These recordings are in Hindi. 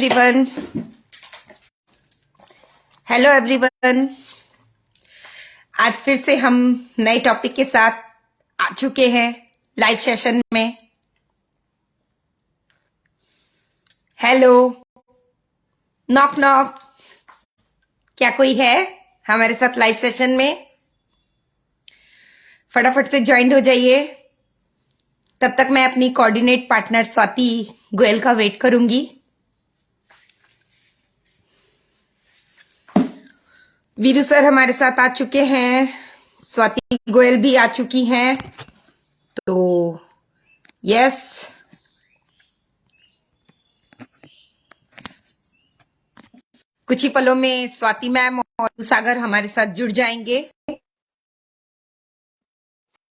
एवरीवन। Hello everyone. आज फिर से हम नए टॉपिक के साथ आ चुके हैं लाइव सेशन में। हेलो, नॉक नॉक, क्या कोई है हमारे साथ लाइव सेशन में? फटाफट से ज्वाइन हो जाइए। तब तक मैं अपनी कोऑर्डिनेट पार्टनर स्वाति गोयल का वेट करूंगी। वीरू सर हमारे साथ आ चुके हैं, स्वाति गोयल भी आ चुकी हैं। तो यस, कुछ ही पलों में स्वाति मैम और सागर हमारे साथ जुड़ जाएंगे।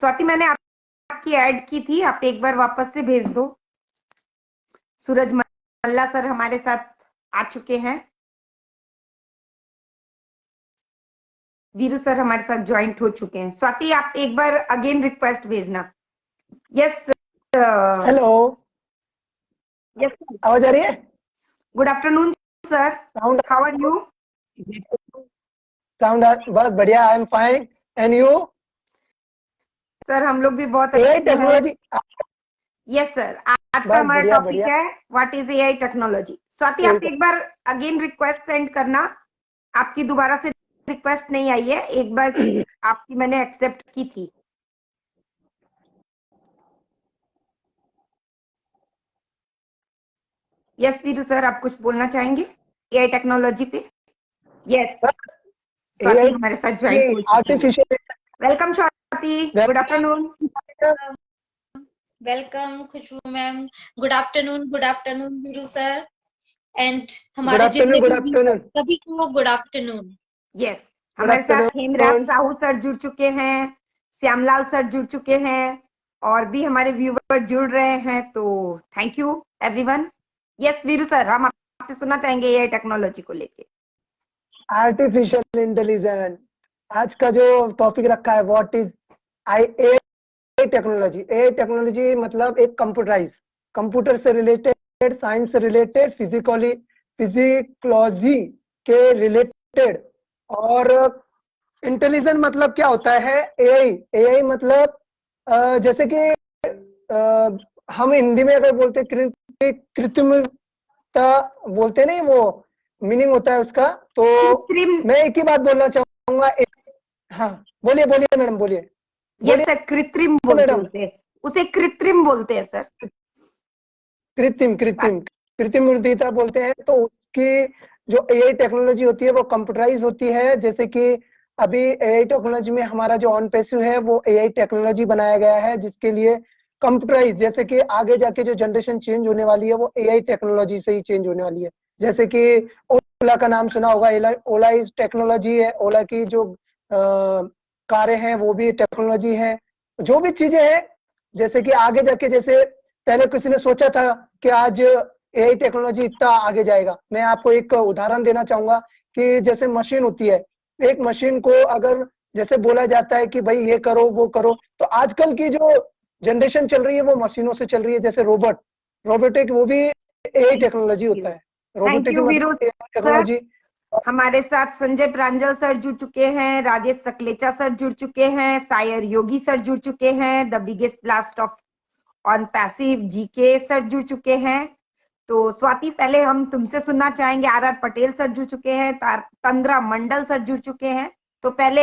स्वाति, मैंने आपकी ऐड की थी, आप एक बार वापस से भेज दो। सूरज मल्ला सर हमारे साथ आ चुके हैं। वीरू सर हमारे साथ ज्वाइंट हो चुके हैं। स्वाति, आप एक बार अगेन रिक्वेस्ट भेजना। यस हेलो, यस, आवाज आ रही है? Good afternoon sir, how are you? Sound बहुत बढ़िया, I am fine. And you? Sir हम लोग भी बहुत एआई अच्छे हैं। टेक्नोलॉजी। यस सर, आज का हमारा बढ़िया, टॉपिक बढ़िया। है what is AI technology. Swati, आप एक बार अगेन रिक्वेस्ट सेंड करना। आपकी दोबारा से रिक्वेस्ट नहीं आई है, एक बार आपकी मैंने एक्सेप्ट की थी। यस वीरू सर, आप कुछ बोलना चाहेंगे एआई टेक्नोलॉजी पे? यस, स्वाति हमारे साथ ज्वाइन हो चुकी है। Artificial welcome Swati, good afternoon. Welcome Khushboo ma'am, good afternoon Veeru sir, and हमारे जितने भी सभी को गुड आफ्टरनून। यस, हमारे साथ हेमराज साहू सर जुड़ चुके हैं, श्यामलाल सर जुड़ चुके हैं, और भी हमारे व्यूवर जुड़ रहे हैं। तो thank you everyone. Yes Veeru sir, हम आपसे सुनना चाहेंगे एआई टेक्नोलॉजी को लेके। आर्टिफिशियल इंटेलिजेंस आज का जो टॉपिक रखा है, what is AI technology. AI technology मतलब एक कंप्यूटर से रिलेटेड, साइंस से रिलेटेड, फिजिकोलॉजी के रिलेटेड। और इंटेलिजेंट मतलब क्या होता है? एआई मतलब जैसे कि हम हिंदी में अगर बोलते कृत्रिमता बोलते नहीं, वो मीनिंग होता है उसका। तो मैं एक ही बात बोलना चाहूंगा। हाँ, बोलिए मैडम, बोलिए। यस सर, कृत्रिम बोलते हैं उसे, कृत्रिम बोलते हैं सर। कृत्रिम बुद्धिमत्ता बोलते हैं। तो उसकी जो एआई टेक्नोलॉजी होती है वो कंप्यूटराइज होती है। जैसे कि अभी एआई टेक्नोलॉजी में हमारा जो ऑन पैसिव है वो एआई टेक्नोलॉजी बनाया गया है, जिसके लिए कंप्यूटराइज, जैसे कि आगे जाके जो जनरेशन चेंज होने वाली है वो एआई टेक्नोलॉजी से ही चेंज होने वाली है। जैसे कि ओला का नाम सुना होगा, ओला इज टेक्नोलॉजी है। ओला की जो कारें हैं वो भी टेक्नोलॉजी है। जो भी चीजें हैं, जैसे कि आगे जाके, जैसे पहले किसी ने सोचा था कि आज एआई टेक्नोलॉजी इतना आगे जाएगा। मैं आपको एक उदाहरण देना चाहूंगा कि जैसे मशीन होती है, एक मशीन को अगर जैसे बोला जाता है कि भाई ये करो वो करो, तो आजकल की जो जनरेशन चल रही है वो मशीनों से चल रही है। जैसे रोबोटिक, वो भी एआई टेक्नोलॉजी होता है। Robotic technology. हमारे साथ संजय प्रांजल सर जुड़ चुके हैं, राजेश सकलेचा सर जुड़ चुके हैं, सायर योगी सर जुड़ चुके हैं, the biggest blast of on passive GK sir जुड़ चुके हैं। तो स्वाति, पहले हम तुमसे सुनना चाहेंगे। आर पटेल सर जुड़ चुके हैं, तंद्रा मंडल सर जुड़ चुके हैं। तो पहले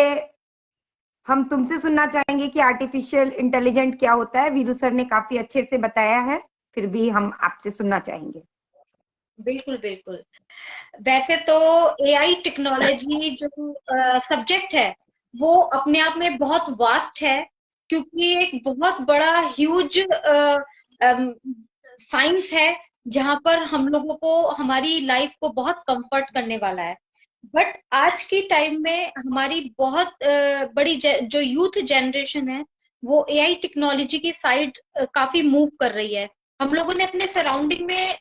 हम तुमसे सुनना चाहेंगे कि आर्टिफिशियल इंटेलिजेंट क्या होता है। वीरू सर ने काफी अच्छे से बताया है, फिर भी हम आपसे सुनना चाहेंगे। बिल्कुल। वैसे तो एआई टेक्नोलॉजी जो सब्जेक्ट है वो अपने आप में बहुत वास्ट है, क्योंकि एक बहुत बड़ा ह्यूज साइंस है जहां पर हम लोगों को हमारी लाइफ को बहुत कंफर्ट करने वाला है। बट आज की टाइम में हमारी बहुत बड़ी जो यूथ जनरेशन है वो एआई टेक्नोलॉजी की साइड काफी मूव कर रही है। हम लोगों ने अपने सराउंडिंग में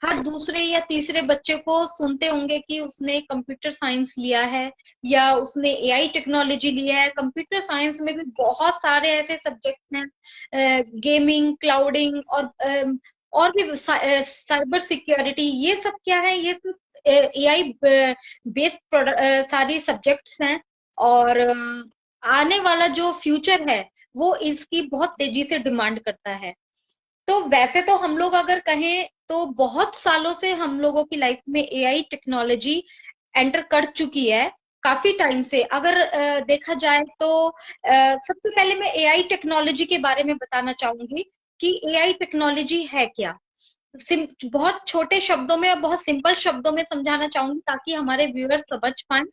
हर दूसरे या तीसरे बच्चे को सुनते होंगे कि उसने कंप्यूटर साइंस लिया है या उसने एआई टेक्नोलॉजी लिया है। कंप्यूटर साइंस में भी बहुत सारे ऐसे सब्जेक्ट हैं, गेमिंग, क्लाउडिंग और भी साइबर सिक्योरिटी, ये सब क्या है, ये सब AI बेस्ड सारी सब्जेक्ट्स हैं। और आने वाला जो फ्यूचर है वो इसकी बहुत तेजी से डिमांड करता है। तो वैसे तो हम लोग अगर कहें तो बहुत सालों से हम लोगों की लाइफ में AI टेक्नोलॉजी एंटर कर चुकी है, काफी टाइम से। अगर देखा जाए तो सबसे पहले मैं AI टेक्नोलॉजी के बारे में बताना चाहूंगी कि AI टेक्नोलॉजी है क्या। बहुत छोटे शब्दों में और बहुत सिंपल शब्दों में समझाना चाहूंगी ताकि हमारे व्यूअर्स समझ पाए।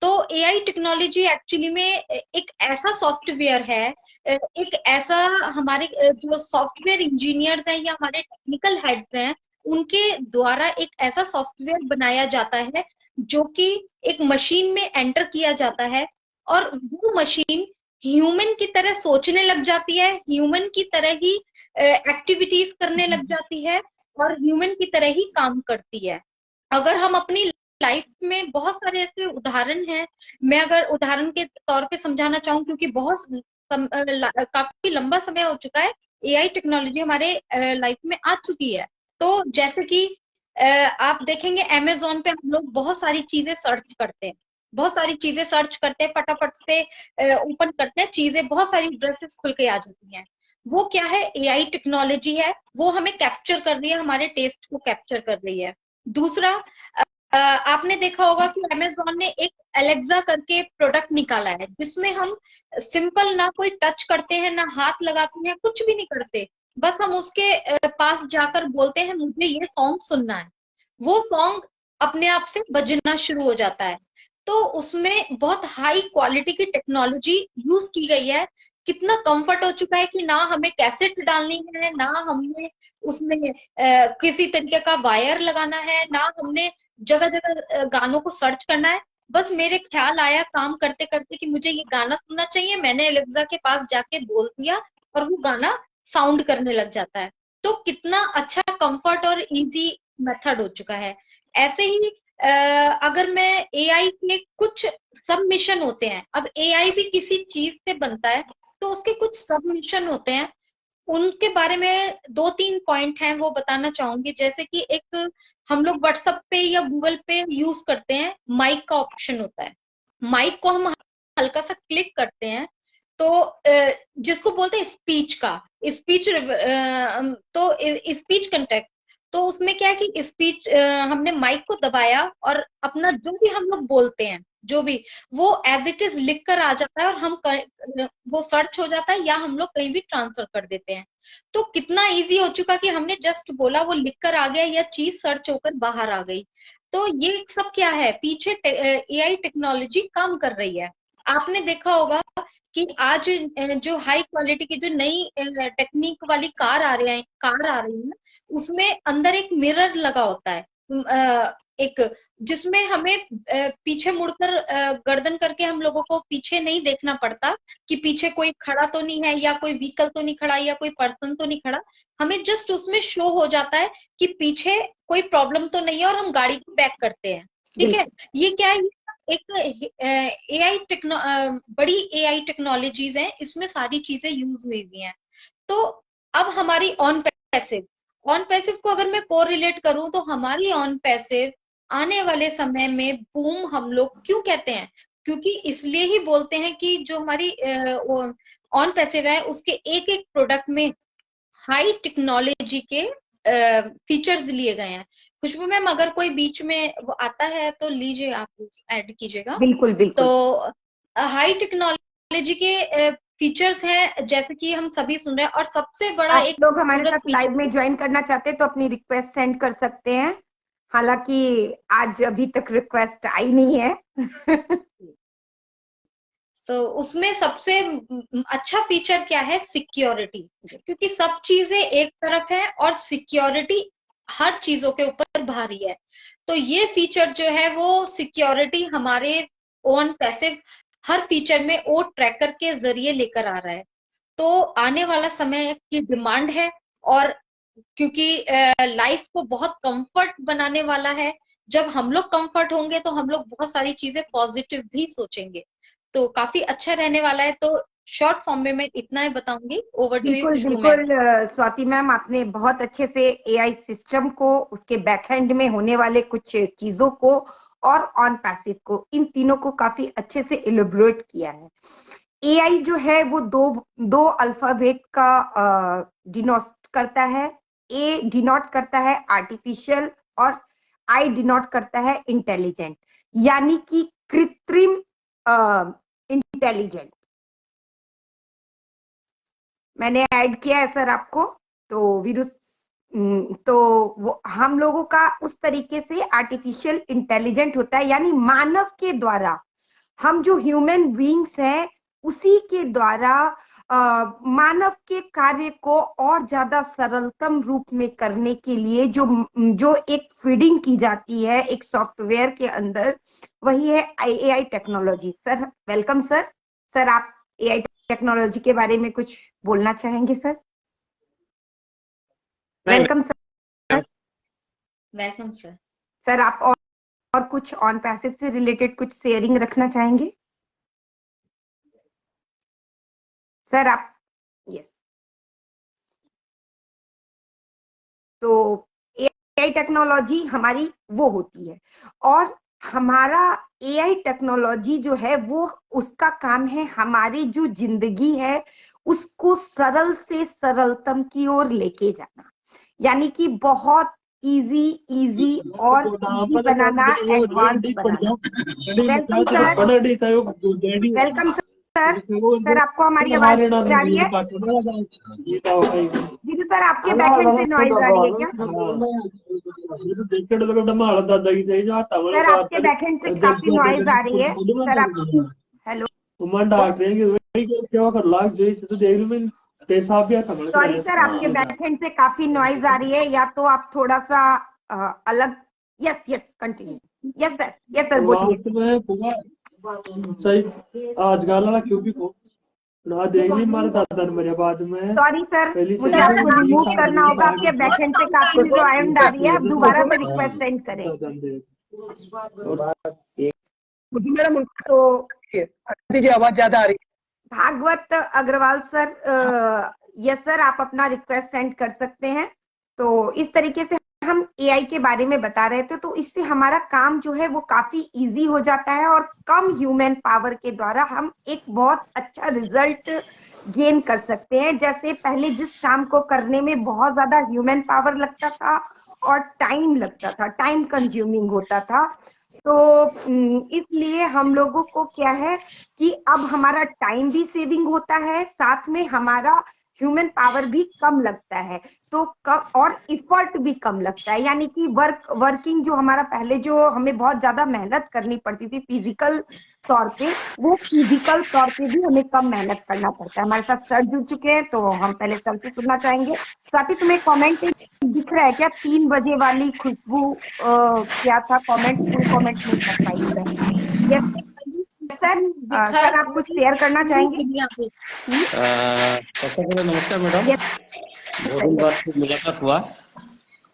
तो AI टेक्नोलॉजी एक्चुअली में एक ऐसा सॉफ्टवेयर है, एक ऐसा हमारे जो सॉफ्टवेयर इंजीनियर्स हैं या हमारे टेक्निकल हेड्स हैं, उनके द्वारा एक ऐसा सॉफ्टवेयर बनाया जाता है जो कि एक मशीन में एंटर किया जाता है, और वो मशीन ह्यूमन की तरह सोचने लग जाती है, ह्यूमन की तरह ही एक्टिविटीज करने लग जाती है, और ह्यूमन की तरह ही काम करती है। अगर हम अपनी लाइफ में बहुत सारे ऐसे उदाहरण हैं, मैं अगर उदाहरण के तौर पे समझाना चाहूँ, क्योंकि काफी लंबा समय हो चुका है AI टेक्नोलॉजी हमारे लाइफ में आ चुकी है। तो जैसे कि आप देखेंगे अमेजोन पे हम लोग बहुत सारी चीजें सर्च करते हैं, बहुत सारी चीजें सर्च करते हैं, फटाफट से ओपन करते हैं, चीजें बहुत सारी ड्रेसेस खुल के आ जाती हैं। वो क्या है, AI टेक्नोलॉजी है, वो हमें कैप्चर कर रही है, हमारे टेस्ट को कैप्चर कर रही है। दूसरा, आपने देखा होगा कि अमेजोन ने एक एलेक्सा करके प्रोडक्ट निकाला है, जिसमें हम सिंपल ना कोई टच करते हैं, ना हाथ लगाते हैं, कुछ भी नहीं करते, बस हम उसके पास जाकर बोलते हैं मुझे ये सॉन्ग सुनना है, वो सॉन्ग अपने आप से बजना शुरू हो जाता है। तो उसमें बहुत हाई क्वालिटी की टेक्नोलॉजी यूज की गई है। कितना कंफर्ट हो चुका है कि ना हमें कैसेट डालनी है, ना हमने उसमें किसी तरीके का वायर लगाना है, ना हमने जगह जगह गानों को सर्च करना है। बस मेरे ख्याल आया काम करते करते कि मुझे ये गाना सुनना चाहिए, मैंने एलेक्सा के पास जाके बोल दिया और वो गाना साउंड करने लग जाता है। तो कितना अच्छा कंफर्ट और इजी मेथड हो चुका है। ऐसे ही अगर मैं AI के कुछ सब मिशन होते हैं, अब AI भी किसी चीज से बनता है तो उसके कुछ सब मिशन होते हैं, उनके बारे में 2-3 पॉइंट हैं वो बताना चाहूंगी। जैसे कि एक हम लोग व्हाट्सएप पे या गूगल पे यूज करते हैं, माइक का ऑप्शन होता है, माइक को हम हल्का सा क्लिक करते हैं तो जिसको बोलते हैं स्पीच का स्पीच, तो स्पीच कंटेक्ट, तो उसमें क्या है कि स्पीच हमने माइक को दबाया और अपना जो भी हम लोग बोलते हैं, जो भी, वो एज इट इज लिख कर आ जाता है, और हम वो सर्च हो जाता है या हम लोग कहीं भी ट्रांसफर कर देते हैं। तो कितना इजी हो चुका कि हमने जस्ट बोला, वो लिख कर आ गया या चीज सर्च होकर बाहर आ गई। तो ये सब क्या है, पीछे AI टेक्नोलॉजी काम कर रही है। आपने देखा होगा कि आज जो हाई क्वालिटी की जो नई टेक्निक वाली कार आ रही है, उसमें अंदर एक मिरर लगा होता है, एक, जिसमें हमें पीछे मुड़कर गर्दन करके हम लोगों को पीछे नहीं देखना पड़ता कि पीछे कोई खड़ा तो नहीं है, या कोई व्हीकल तो नहीं खड़ा, या कोई पर्सन तो नहीं खड़ा। हमें जस्ट उसमें शो हो जाता है कि पीछे कोई प्रॉब्लम तो नहीं है, और हम गाड़ी को बैक करते हैं। ठीक है, ये क्या है, एक AI बड़ी AI टेक्नोलॉजीज हैं, इसमें सारी चीजें यूज हुई हुई हैं। तो अब हमारी ऑन पैसिव को अगर मैं कोरिलेट करूं तो हमारी ऑन पैसिव आने वाले समय में बूम हम लोग क्यों कहते हैं, क्योंकि इसलिए ही बोलते हैं कि जो हमारी ऑन पैसिव है उसके एक एक प्रोडक्ट में हाई टेक्नोलॉजी के फीचर्स लिए गए हैं। खुशबू मैम, अगर कोई बीच में वो आता है तो लीजिए, आप ऐड कीजिएगा। बिल्कुल बिल्कुल। तो हाई टेक्नोलॉजी के फीचर्स हैं, जैसे कि हम सभी सुन रहे हैं, और सबसे बड़ा आप एक लोग हमारे साथ फीचर, लाइव में ज्वाइन करना चाहते हैं तो अपनी रिक्वेस्ट सेंड कर सकते हैं, हालांकि आज अभी तक रिक्वेस्ट आई नहीं है। तो उसमें सबसे अच्छा फीचर क्या है, सिक्योरिटी, क्योंकि सब चीजें एक तरफ है और सिक्योरिटी हर चीजों के ऊपर भारी है। तो ये फीचर जो है वो सिक्योरिटी हमारे ऑन पैसिव हर फीचर में ओ ट्रैकर के जरिए लेकर आ रहा है। तो आने वाला समय की डिमांड है, और क्योंकि लाइफ को बहुत कंफर्ट बनाने वाला है, जब हम लोग कंफर्ट होंगे तो हम लोग बहुत सारी चीजें पॉजिटिव भी सोचेंगे, तो काफी अच्छा रहने वाला है। तो शॉर्ट फॉर्म में मैं इतना ही बताऊंगी। ओवर टू यू बिल्कुल खुशबू मैम। बिल्कुल स्वाति मैम, आपने बहुत अच्छे से एआई सिस्टम को, उसके बैकएंड में होने वाले कुछ चीजों को और ऑन पैसिव को, इन तीनों को काफी अच्छे से इलेबोरेट किया है। एआई जो है वो दो अल्फाबेट का डिनोट करता है। ए डिनोट करता है आर्टिफिशियल और आई डिनोट करता है इंटेलिजेंट, यानी कि कृत्रिम इंटेलिजेंट। मैंने ऐड किया है सर आपको, तो वीरू तो वो हम लोगों का उस तरीके से आर्टिफिशियल इंटेलिजेंट होता है, यानी मानव के द्वारा, हम जो ह्यूमन बीइंग्स हैं उसी के द्वारा मानव के कार्य को और ज्यादा सरलतम रूप में करने के लिए जो एक फीडिंग की जाती है एक सॉफ्टवेयर के अंदर, वही है AI technology. Sir welcome sir. Sir आप एआई टेक्नोलॉजी के बारे में कुछ बोलना चाहेंगे sir? Welcome sir. Welcome sir. Sir आप और कुछ ऑन पैसिव से रिलेटेड कुछ शेयरिंग रखना चाहेंगे सर आप? यस। तो एआई टेक्नोलॉजी हमारी वो होती है, और हमारा एआई टेक्नोलॉजी जो है वो उसका काम है हमारी जो जिंदगी है उसको सरल से सरलतम की ओर लेके जाना, यानी कि बहुत इजी और इजी बनाना, एडवांस बनाना। Welcome sir. Welcome sir. Sir आपको हमारी आवाज आ रही है? जी सर, आपके बैकएंड से नॉइज आ रही है क्या? सर आपके बैकएंड से काफी नॉइज आ रही है सर। आप हेलो सॉरी सर, आपके बैकएंड से काफी नॉइज आ रही है, या तो आप थोड़ा सा अलग। Yes yes continue. Yes sir बोलिए। सॉरी सर, मुझे आपको रिमूव करना होगा, आपके बैकएंड से काफी नॉइज आ रही है, आप दोबारा से रिक्वेस्ट सेंड करें। तो दीजिए, आवाज ज्यादा आ रही है। Bhagwat Agrawal sir, yes sir, आप अपना रिक्वेस्ट सेंड कर सकते हैं। तो इस तरीके से हम एआई के बारे में बता रहे थे, तो इससे हमारा काम जो है वो काफी इजी हो जाता है और कम ह्यूमन पावर के द्वारा हम एक बहुत अच्छा रिजल्ट गेन कर सकते हैं। जैसे पहले जिस काम को करने में बहुत ज्यादा ह्यूमन पावर लगता था और टाइम लगता था, टाइम कंज्यूमिंग होता था, तो इसलिए हम लोगों को क्या है कि अब हमारा टाइम भी सेविंग होता है, साथ में हमारा ह्यूमन पावर भी कम लगता है, तो कम और इफर्ट भी कम लगता है, यानी कि वर्किंग जो हमारा पहले जो हमें बहुत ज्यादा मेहनत करनी पड़ती थी फिजिकल तौर पे, वो फिजिकल तौर पे भी हमें कम मेहनत करना पड़ता है। हमारे साथ सर जुड़ चुके हैं, तो हम पहले सर से सुनना चाहेंगे। स्वाति, तुम्हें कमेंट दिख रहा है क्या? 3 बजे वाली खुशबू क्या था कमेंट? फुल कमेंट नहीं कर पाई है। यस सर, आप कुछ शेयर करना चाहेंगे? सबसे पहले नमस्कार मैडम, बहुत दिन बाद मुलाकात हुआ।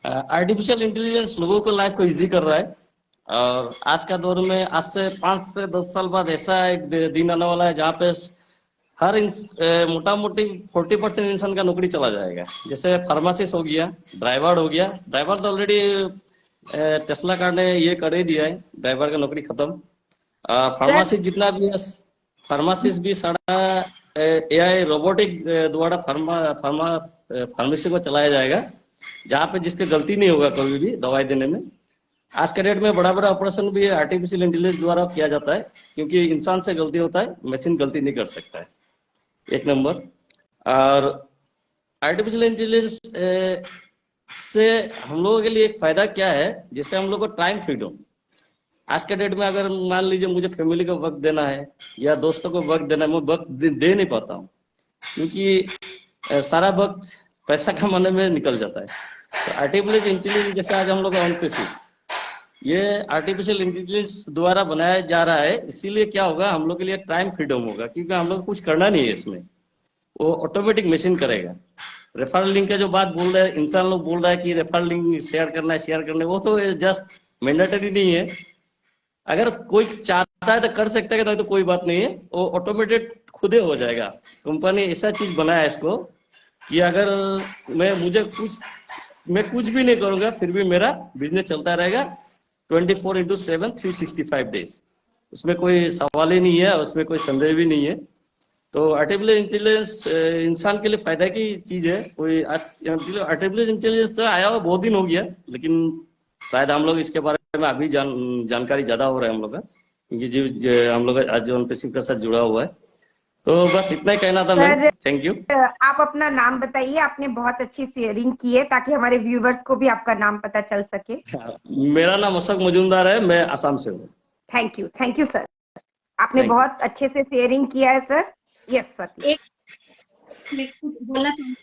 आर्टिफिशियल इंटेलिजेंस लोगों को लाइफ को इजी कर रहा है, और आज का दौर में आज से 5 से 10 साल बाद ऐसा एक दिन आने वाला है जहाँ पे हर मोटा मोटी 40% इंसान का नौकरी चला जाएगा। जैसे फार्मासिस्ट हो गया, ड्राइवर हो गया। ड्राइवर तो ऑलरेडी टेस्ला कार ने ये कर ही दिया है, ड्राइवर का नौकरी खत्म। फार्मासिस्ट जितना भी है, फार्मासिस्ट भी सारा एआई रोबोटिक द्वारा फार्मेसी को चलाया जाएगा, जहाँ पे जिसकी गलती नहीं होगा कभी भी दवाई देने में। आज के डेट में बड़ा बड़ा ऑपरेशन भी आर्टिफिशियल इंटेलिजेंस द्वारा किया जाता है, क्योंकि इंसान से गलती होता है, मशीन गलती नहीं कर सकता है। एक नंबर। और आर्टिफिशियल इंटेलिजेंस से हम लोगों के लिए एक फायदा क्या है, जिससे हम लोग को टाइम फ्रीडम। आज के डेट में अगर मान लीजिए मुझे फैमिली को वक्त देना है या दोस्तों को वक्त देना है, मैं वक्त दे नहीं पाता हूँ, क्योंकि सारा वक्त पैसा कमाने में निकल जाता है। तो आर्टिफिशियल इंटेलिजेंस जैसे आज हम लोग ऑन पैसिव, ये आर्टिफिशियल इंटेलिजेंस द्वारा बनाया जा रहा है, इसीलिए क्या होगा, हम लोग के लिए टाइम फ्रीडम होगा, क्योंकि हम लोग कुछ करना नहीं है इसमें, वो ऑटोमेटिक मशीन करेगा। रेफरल लिंक का जो बात बोल रहे हैं, इंसान लोग बोल रहा है कि रेफरल लिंक शेयर करना है, वो तो जस्ट मैंडेटरी नहीं है। अगर कोई चाहता है तो कर सकता है, नहीं तो कोई बात नहीं है, वो ऑटोमेटेड खुद ही हो जाएगा। कंपनी ऐसा चीज बनाया है इसको कि अगर मैं कुछ भी नहीं करूंगा फिर भी मेरा बिजनेस चलता रहेगा 24/7 365 डेज। उसमें कोई सवाल ही नहीं है, उसमें कोई संदेह भी नहीं है। तो आर्टिफिशियल इंटेलिजेंस इंसान के लिए फायदा की चीज है। कोई आर्टिफिशियल इंटेलिजेंस तो आया हुआ बहुत दिन हो गया, लेकिन शायद हम लोग इसके बारे में अभी जानकारी ज्यादा हो रहा है हम लोग का, क्योंकि जो हम लोग आज जो पेशिव के साथ जुड़ा हुआ है। तो बस इतना ही कहना था मैम। Thank you. आप अपना नाम बताइए, आपने बहुत अच्छी शेयरिंग की है ताकि हमारे व्यूवर्स को भी आपका नाम पता चल सके। मेरा नाम अशोक मजूमदार है, मैं असम से हूँ। थैंक यू सर, आपने बहुत अच्छे से शेयरिंग किया है सर। यस स्वाति। एक बोलना चाहूंगी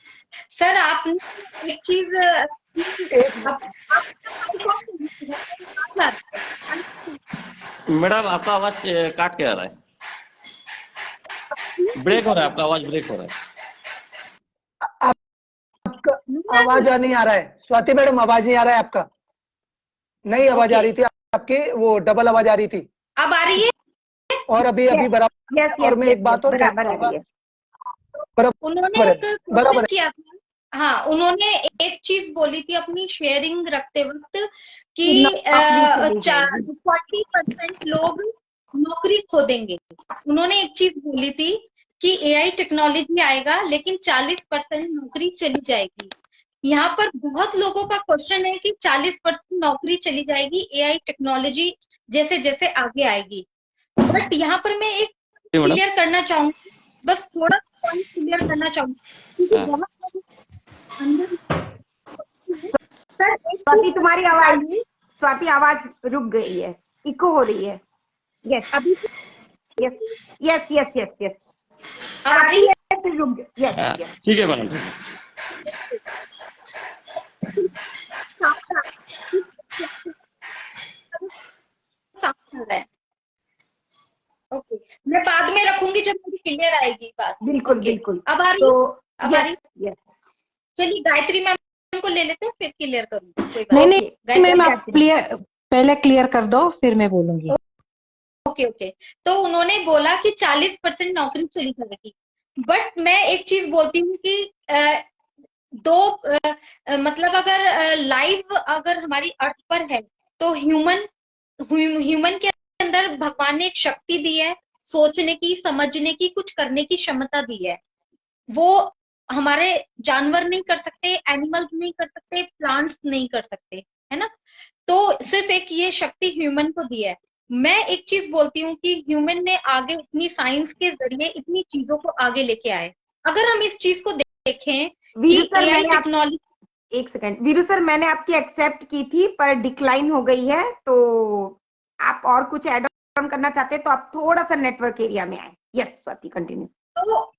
सर, आपने एक चीज मैडम आपका आवाज काट के आ रहा है, ब्रेक हो रहा है, आपका आवाज ब्रेक हो रहा है। आपका आवाज नहीं आ रहा है स्वाति मैडम, आवाज नहीं आ रहा है आपका। नहीं आवाज आ रही थी आपकी, वो डबल आवाज आ रही थी। अब आ रही है और अभी बराबर। और मैं एक बात और बराबर आ रही है। उन्होंने एक क्वेश्चन किया था। हाँ, उन्होंने एक चीज बोली थी अपनी शेयरिंग रखते वक्त कि 40% लोग नौकरी खो देंगे। उन्होंने एक चीज बोली थी कि एआई टेक्नोलॉजी आएगा लेकिन 40% नौकरी चली जाएगी। यहाँ पर बहुत लोगों का क्वेश्चन है कि 40% नौकरी चली जाएगी एआई टेक्नोलॉजी जैसे जैसे आगे आएगी। बट यहाँ पर मैं एक क्लियर करना चाहूंगी, बस थोड़ा पॉइंट क्लियर करना चाहूंगी, क्योंकि बहुत स्वाति तुम्हारी आवाज, स्वाति आवाज रुक गई है, इको हो रही है। यस अभी यस यस यस यस अब आ रही है, फिर रुक गई। यस ठीक है मैडम। ओके, मैं बाद में रखूंगी जब मुझे क्लियर आएगी बात। बिल्कुल बिल्कुल। अब आ रही तो अब आ रही। चलिए गायत्री मैम को ले लेते हैं, फिर क्लियर करूंगी। कोई बात नहीं मैम, आप पहले क्लियर कर दो फिर मैं बोलूंगी। ओके। तो उन्होंने बोला कि 40% नौकरी चली जाएगी। बट मैं एक चीज बोलती हूँ कि मतलब अगर लाइव अगर हमारी अर्थ पर है तो ह्यूमन के अंदर भगवान ने एक शक्ति दी है, सोचने की, समझने की, कुछ करने की क्षमता दी है। वो हमारे जानवर नहीं कर सकते, एनिमल्स नहीं कर सकते, प्लांट्स नहीं कर सकते, है ना। तो सिर्फ एक ये शक्ति ह्यूमन को दी है। मैं एक चीज बोलती हूँ कि ह्यूमन ने आगे इतनी साइंस के जरिए इतनी चीजों को आगे लेके आए। अगर हम इस चीज को देखें कि एआई टेक्नोलॉजी, एक सेकंड वीरू सर, मैंने आपकी एक्सेप्ट की थी पर डिक्लाइन हो गई है, तो आप और कुछ ऐड ऑन करना चाहते हैं तो आप थोड़ा सा नेटवर्क एरिया में आए। Yes Swati continue. तो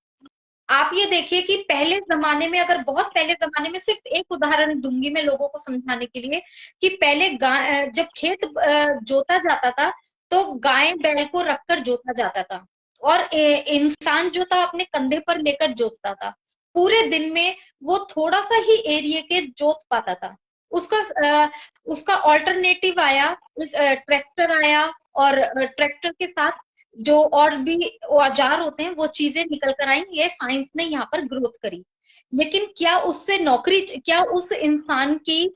आप ये देखिए कि पहले जमाने में, अगर बहुत पहले जमाने में, सिर्फ एक उदाहरण दूंगी मैं लोगों को समझाने के लिए, कि पहले जब खेत जोता जाता था तो गाय बैल को रखकर जोता जाता था, और इंसान जो था अपने कंधे पर लेकर जोतता था। पूरे दिन में वो थोड़ा सा ही एरिया के जोत पाता था। उसका ऑल्टरनेटिव आया, ट्रैक्टर आया, और ट्रैक्टर के साथ जो और भी औजार होते हैं वो चीजें निकल कर आई। ये साइंस ने यहाँ पर ग्रोथ करी। लेकिन क्या उससे नौकरी, क्या उस इंसान की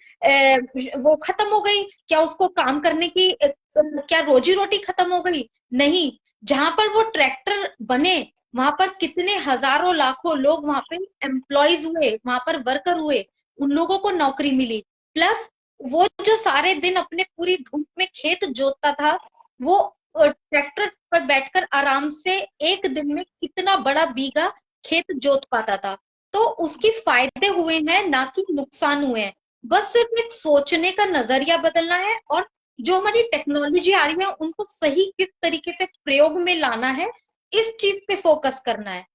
वो खत्म हो गई? क्या उसको काम करने की क्या रोजी रोटी खत्म हो गई? नहीं। जहां पर वो ट्रैक्टर बने वहां पर कितने हजारों लाखों लोग वहां पे एम्प्लॉयज हुए, वहां पर वर्कर हुए, उन लोगों को नौकरी मिली। प्लस वो जो सारे दिन अपने पूरी धूप में खेत जोतता था, वो ट्रैक्टर पर बैठकर आराम से एक दिन में कितना बड़ा बीघा खेत जोत पाता था। तो उसकी फायदे हुए हैं, ना कि नुकसान हुए हैं। बस सिर्फ एक सोचने का नजरिया बदलना है, और जो हमारी टेक्नोलॉजी आ रही है उनको सही किस तरीके से प्रयोग में लाना है, इस चीज पे फोकस करना है।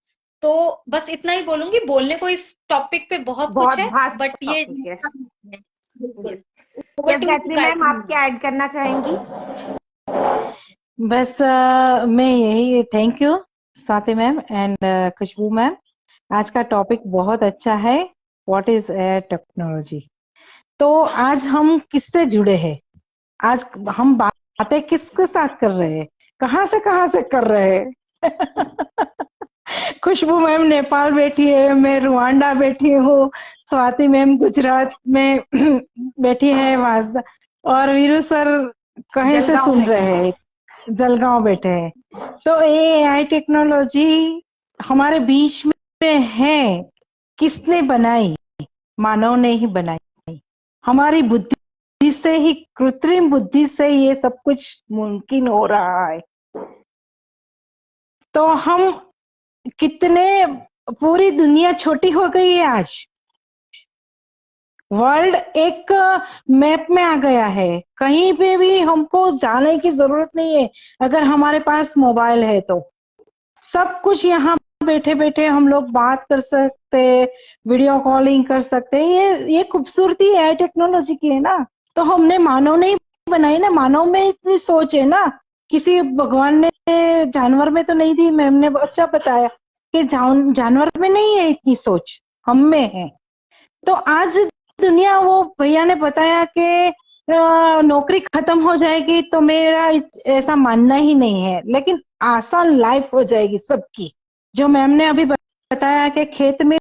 तो बस इतना ही बोलूंगी। बोलने को इस टॉपिक पे बहुत कुछ है, बट ये बिल्कुल। मैम आप क्या ऐड करना चाहेंगी? बस मैं यही, thank you Swati ma'am and Khushboo ma'am. आज का टॉपिक बहुत अच्छा है, व्हाट इज टेक्नोलॉजी। तो आज हम किससे जुड़े हैं? आज हम बात बातें किसके साथ कर रहे हैं, कहाँ से कर रहे हैं। खुशबू मैम नेपाल बैठी है, मैं रुवांडा बैठी हूँ, स्वाति मैम गुजरात में बैठी है, वासदा और वीरू सर कहीं से जलगांव सुन में। रहे हैं, जलगांव बैठे हैं। तो ये AI टेक्नोलॉजी हमारे बीच में है, किसने बनाई? मानव ने ही बनाई। हमारी बुद्धि से ही, कृत्रिम बुद्धि से ये सब कुछ मुमकिन हो रहा है। तो हम कितने, पूरी दुनिया छोटी हो गई है आज, वर्ल्ड एक मैप में आ गया है, कहीं पे भी हमको जाने की जरूरत नहीं है। अगर हमारे पास मोबाइल है तो सब कुछ यहाँ बैठे बैठे हम लोग बात कर सकते, वीडियो कॉलिंग कर सकते। ये खूबसूरती है टेक्नोलॉजी की, है ना। तो हमने, मानव ने बनाई ना, मानव में इतनी सोच है ना, किसी भगवान ने जानवर में तो नहीं दी। मैम ने अच्छा बताया कि जानवर में नहीं है इतनी सोच, हम में है। तो आज दुनिया, वो भैया ने बताया कि नौकरी खत्म हो जाएगी, तो मेरा ऐसा मानना ही नहीं है, लेकिन आसान लाइफ हो जाएगी सबकी। जो मैम ने अभी बताया कि खेत में